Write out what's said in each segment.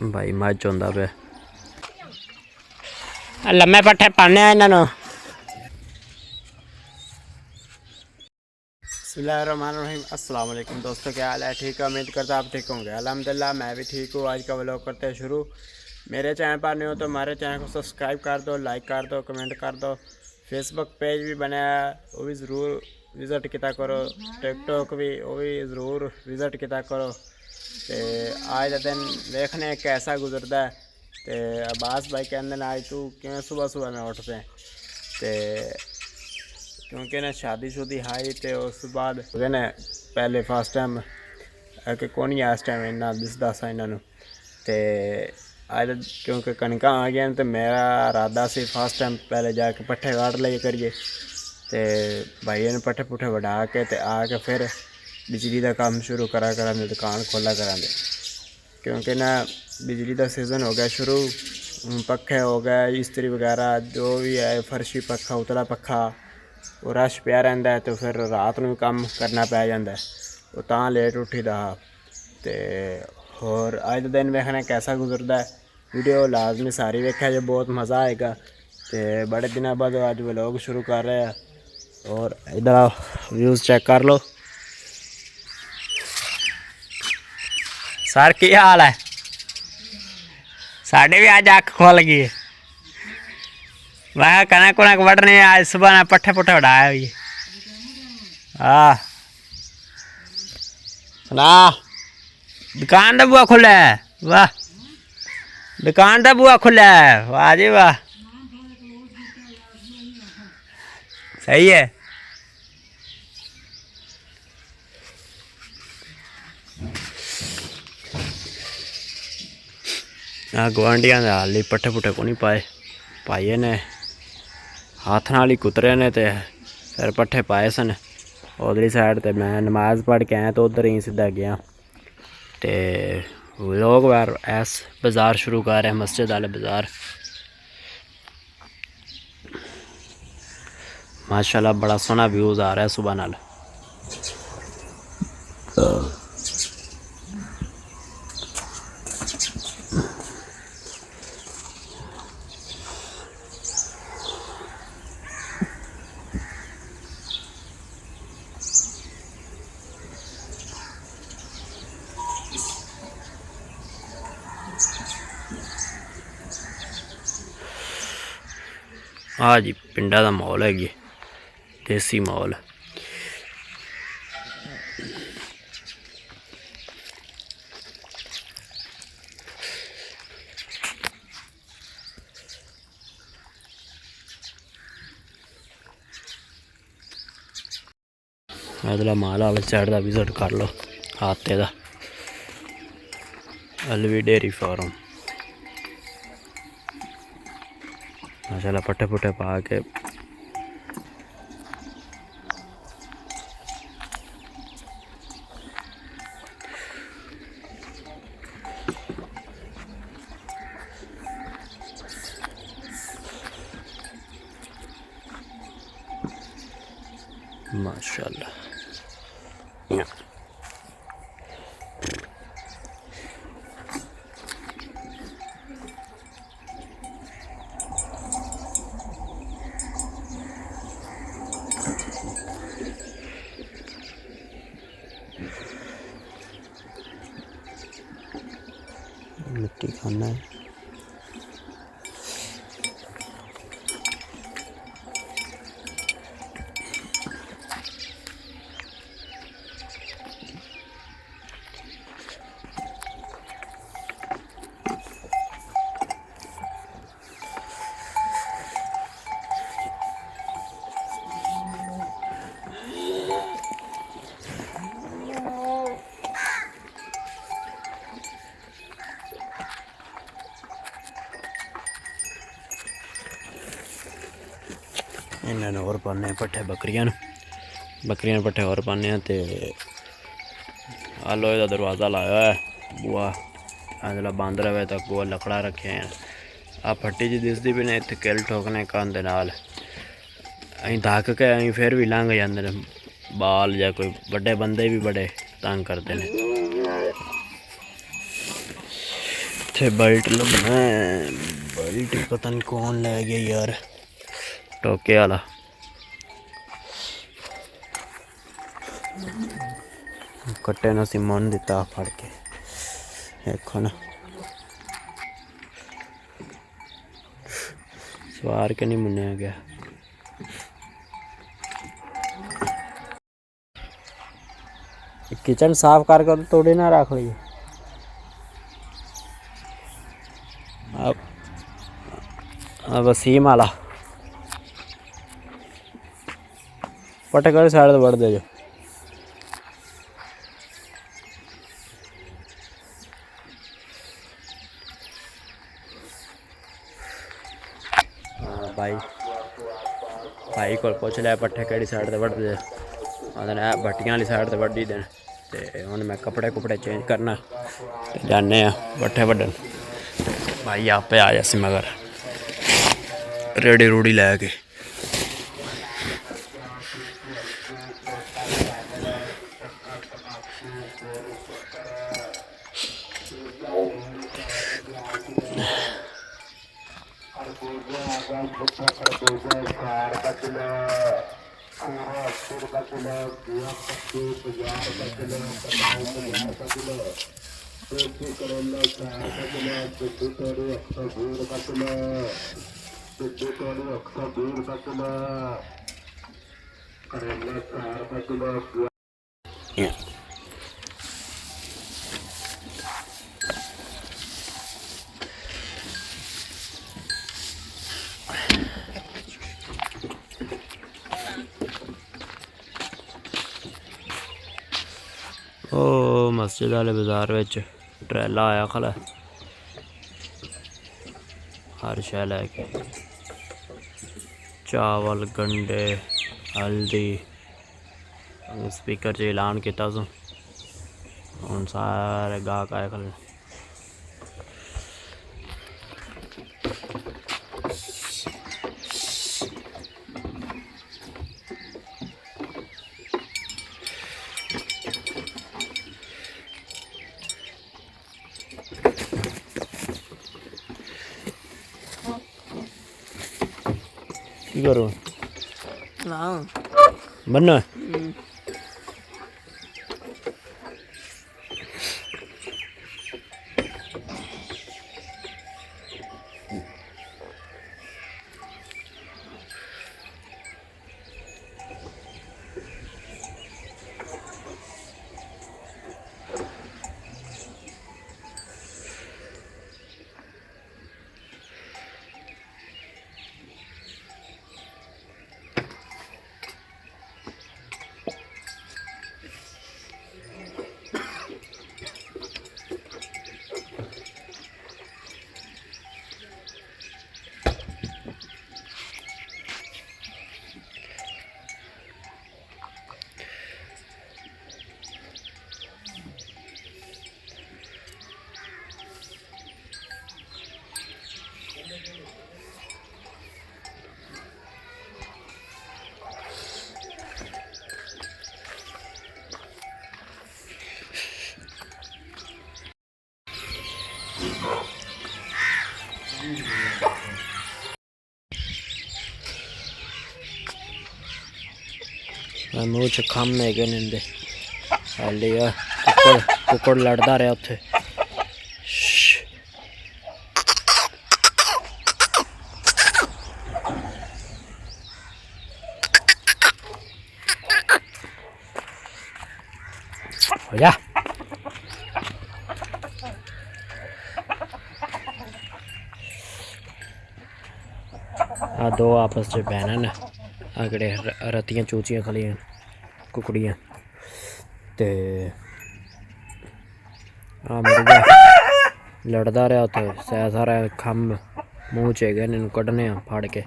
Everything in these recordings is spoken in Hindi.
भाई मज होंदा पे लम्मे पट्ठे पाने इन्हों। बिस्मिल्लाहिर्रहमानिर्रहीम। अस्सलाम वालेकुम दोस्तों, क्या हाल है? ठीक है, उम्मीद करता आप ठीक होंगे। अल्हम्दुलिल्लाह मैं भी ठीक हूँ। आज का व्लॉग करते हैं शुरू। मेरे चैनल पर नहीं हो तो हमारे चैनल को सब्सक्राइब कर दो, लाइक कर दो, कमेंट कर दो। फेसबुक पेज भी बनाया, वो भी ज़रूर विज़िट किया करो। टिकटॉक भी वो भी ज़रूर विज़िट किया करो। तो आज का दिन देखने कैसा गुजरता है। तो अब्बास भाई कहते हैं आज तू क्यों सुबह सुबह में उठते हैं। तो क्योंकि ना शादी शुदी हाई तो उस बाद ने पहले फर्स्ट टाइम कि कौन ही इस टाइम इन्ना दिसदा सा इन्हों। तो अज क्योंकि कणक आ गया तो मेरा इरादा से फर्स्ट टाइम पहले जाके पट्ठे काट ले करिए। तो भाई ने पट्ठे पुट्ठे वढ़ा के ते आके फिर बिजली का काम शुरू करा दुकान खोला करा। क्योंकि ना बिजली का सीज़न हो गया शुरू, पखे हो गए, इस्त्री वगैरह जो भी है, फर्शी पखा, उतला पखा, वो रश पिया रहिंदा है। तो फिर रात में काम करना पै जाता है, वो तां लेट उठी दा। तो होर अज दिन वेखना कैसा गुजरता है। वीडियो लाजमी सारी वेख्या जो बहुत मज़ा आएगा। तो बड़े दिनों बाद अज व्लॉग शुरू कर रहे हैं। और इधर व्यूज़ चेक कर लो। सर की हाल है? साढ़े भी अज अख खोल गई है। मैं कनक कुनक वढ़नी आज सुबह ने पट्ठे पुट्ठे वढ़ाए हुई। हाँ सुना, दुकान का बुआ खुला है। वाह, दुकान का बुआ खुला है। वाह जी वाह, सही है। गुआंढिया ने हाल ही पट्ठे पुट्ठे को नहीं पाए, भाईए ने हाथ नाल ही कुतरे ने। तो फिर पट्ठे पाए सन उधरी साइड। तो मैं नमाज पढ़ के आया तो उधर ही सीधा गया। तो लोग बार ऐस बाज़ार शुरू कर रहे हैं, मस्जिद वाले बाज़ार। माशाल्लाह बड़ा सोहना व्यूज़ आ रहा है सुबह नाल। हाँ जी, पिंडा का माहौल है, देसी माहौल। अगला माल वाले साइड का विजिट कर लो। हाथे का अलवी डेयरी फार्म माशाल्लाह पट्ठे पुट्ठे पा के। माशाल्लाह मिट्टी खाना है। इन्होंने और पाने पट्ठे बकरियां पट्ठे और पाने। तो आलोए का दरवाज़ा लाया है बुआ अगला बंद रहे तक बुआ लकड़ा रखे हैं। आ फट्टी जी दिसदी भी ने इतने किल ठोकने कंध नाल अं धक के अं फिर भी लंघ जाते हैं बाल या कोई बड़े बंदे भी बड़े तंग करते हैं। थे बेल्ट लभना है, बेल्ट पता नहीं कौन लै गया यार, टोके वाला। कट्टे ने सिमन दिता फड़ के, देखो ना सवार के नहीं मुन्निया गया। किचन साफ कर तोड़ी ना रख ली। अब वसीम वाला पटे कर साइड बढ़ दे जो। भाई भाई को पूछ लिया पट्ठे केड़ी साइड से बढ़ दे, भट्टियां वाली साइड से बढ़ दी देन। ते हुण मैं कपड़े कुपड़े चेंज करना ते जाने पट्ठे वड्डन। भाई आपे आ जासी मगर रेड़ी रूड़ी लैके। ओ मस्जिद वाले बाजार विच ट्रैला आया खला हर शै लैके, चावल गंढे हल्दी। स्पीकर च ऐलान किया सू, हुण सारे गाहक आए खले। की करूँ बनना मूँह च खम है गए निंदे हाली कुकड़ लड़ता रहा उत्थे। हो जा आ दो आपस च बहना न अगड़े रत्तियां चूचियां खलियां कुकड़ियां ते मुर्गा लड़दा रहा उत्थे सै सारा खम मूँह च गए इनू कड्ढने फड़ के।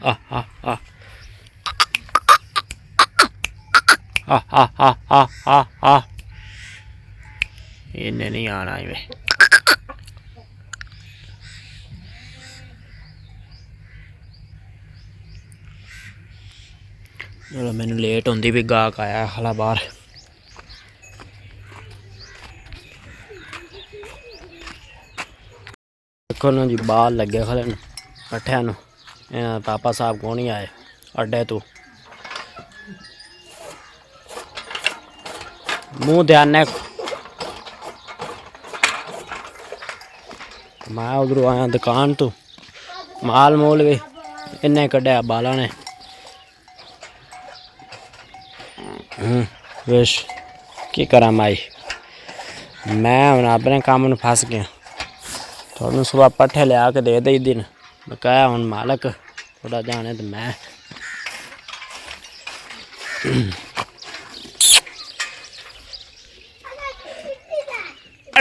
आ आ आ आ आ आ आ आ आ इन्हें नहीं आना इवें। चलो मैंने लेट होंदी भी गाहक आया हला बाहर। देखो ना जी बाल लगे खले पट्ठिया पापा साहब कौन ही आए अड्डे तू मुँह ध्यान ने मैं उधरों आया दुकान तो माल मूल भी इन्हें कढ़िया बाला ने। विश की करा माई मैं हूँ अपने काम में फस गया। थोड़ा सुबह पट्ठे लिया के दे दी दिन मैं कहा हूँ मालक थोड़ा जाने तो मैं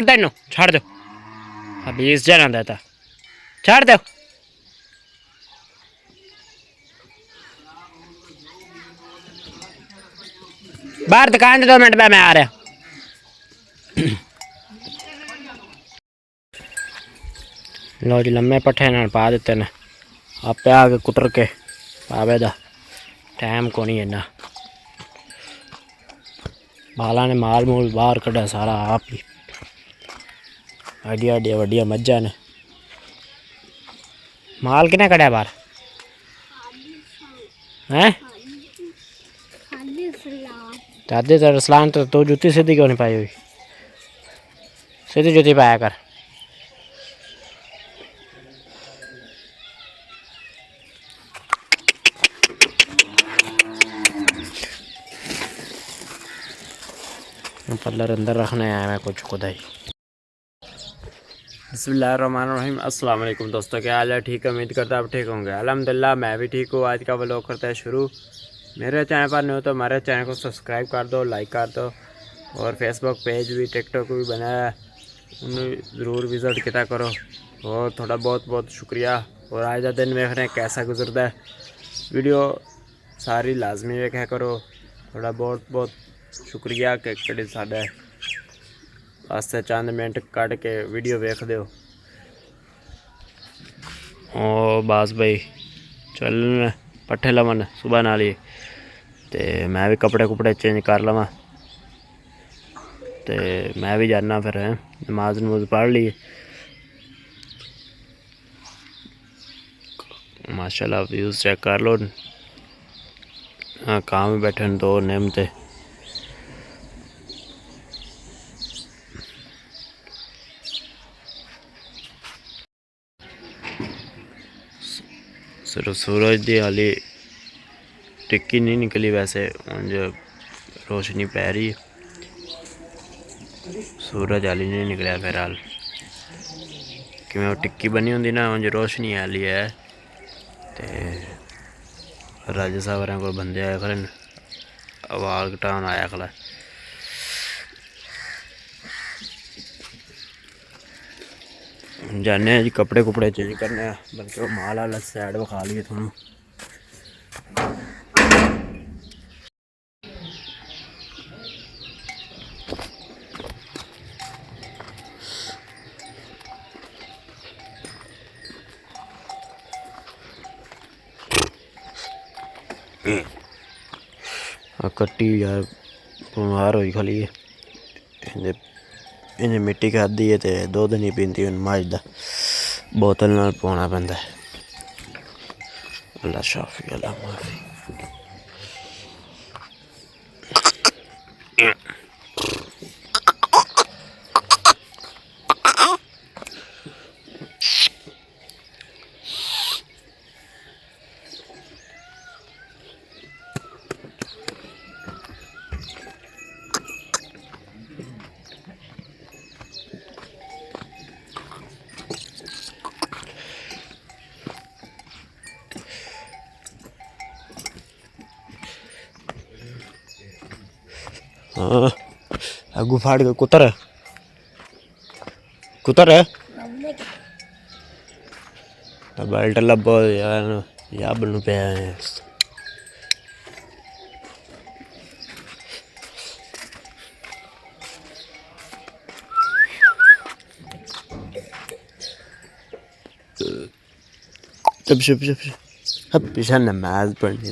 तेन छड़ दो हबीस जाना देता छड़ दो। बाहर दुकान से 2 मिनट पे मैं आ रहा। लो जी लम्बे पट्ठे नाल पा दिते ने आपे आके कुतर के पावे दा टाइम को नहीं इन्ना। बाला ने माल मूल बाहर कढ़ा सारा आप ही आडिया आडिया वड्डिया मज्जा ने। माल किने कढ़िया बाहर हैं दादी तो रसलान तो तू जूती सीधी क्यों नहीं पाई हुई सीधी जूती पाया कर। पल्लर अंदर रखने आया मैं कुछ खुदा ही। बिस्मिल्लाहिर्रहमानिर्रहीम अस्सलाम वालेकुम दोस्तों क्या हाल है ठीक है उम्मीद करता आप ठीक होंगे। अल्हम्दुलिल्लाह मैं भी ठीक हूँ। आज का व्लॉग करते हैं शुरू। मेरे चैनल पर नहीं हो तो हमारे चैनल को सब्सक्राइब कर दो लाइक कर दो और फेसबुक पेज भी टिकटॉक भी बनाया उन्हें ज़रूर विज़िट किया करो और थोड़ा बहुत बहुत शुक्रिया। और आज का दिन देख रहे हैं कैसा गुजरता है वीडियो सारी लाजमी देखा करो। थोड़ा बहुत बहुत शुक्रिया कि कड़ी साढ़े वास्ते चंद मिनट कट के वीडियो वेख दो। ओ बस भाई चल पट्ठे लवन सुबह नाल ही ते मैं भी कपड़े कुपड़े चेंज कर लवां ते मैं भी जाना फिर नमाज नमूज पढ़ ली। माशाल्लाह व्यूज़ चेक कर लो। हाँ काम में बैठे 2 नेमते सिर्फ सूरज की हाली टिक्की नहीं निकली वैसे उंज रोशनी पै रही है सूरज हाली नहीं निकलिया फिर हाल कि वो टिक्की बनी होंगी ना उंज रोशनी हाली है। तो राजा साहब को बंदे आए खरे आवाज़ घटान आया खला जाने जी कपड़े कुपड़े चेंज करने बल्कि वो माल वाला सैड विखा लिए थोनों। कट्टी यार बीमार हुई खाली इन्हें मिट्टी खाधी है तो दुध नहीं पीती मज का बोतल नाल पाना पैंदा है। अल्लाह शाफी अल्लाह माफी। हाँ अगू फाड़ के कुतर कुतर बेल्ट लबो यार या बनू पे शब शब शब शब पीछा नमाज पढ़नी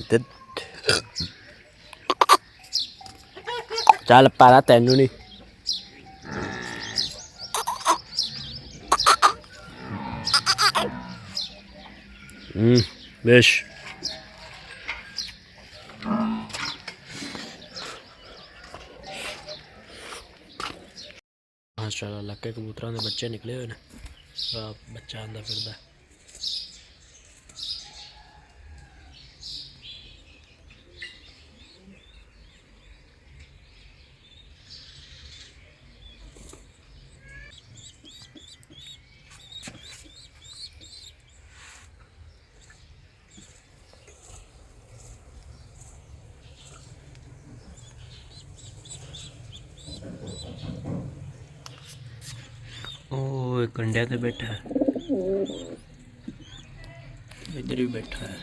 ਚੱਲ ਪਾਲਾ ਤੈਨੂੰ ਨਹੀਂ बेश माशाल्लाह लक्के कबूतरों के बच्चे निकले हुए हैं बच्चा आंदा फिरदा ओ कंडे पे बैठा है इधर भी बैठा है।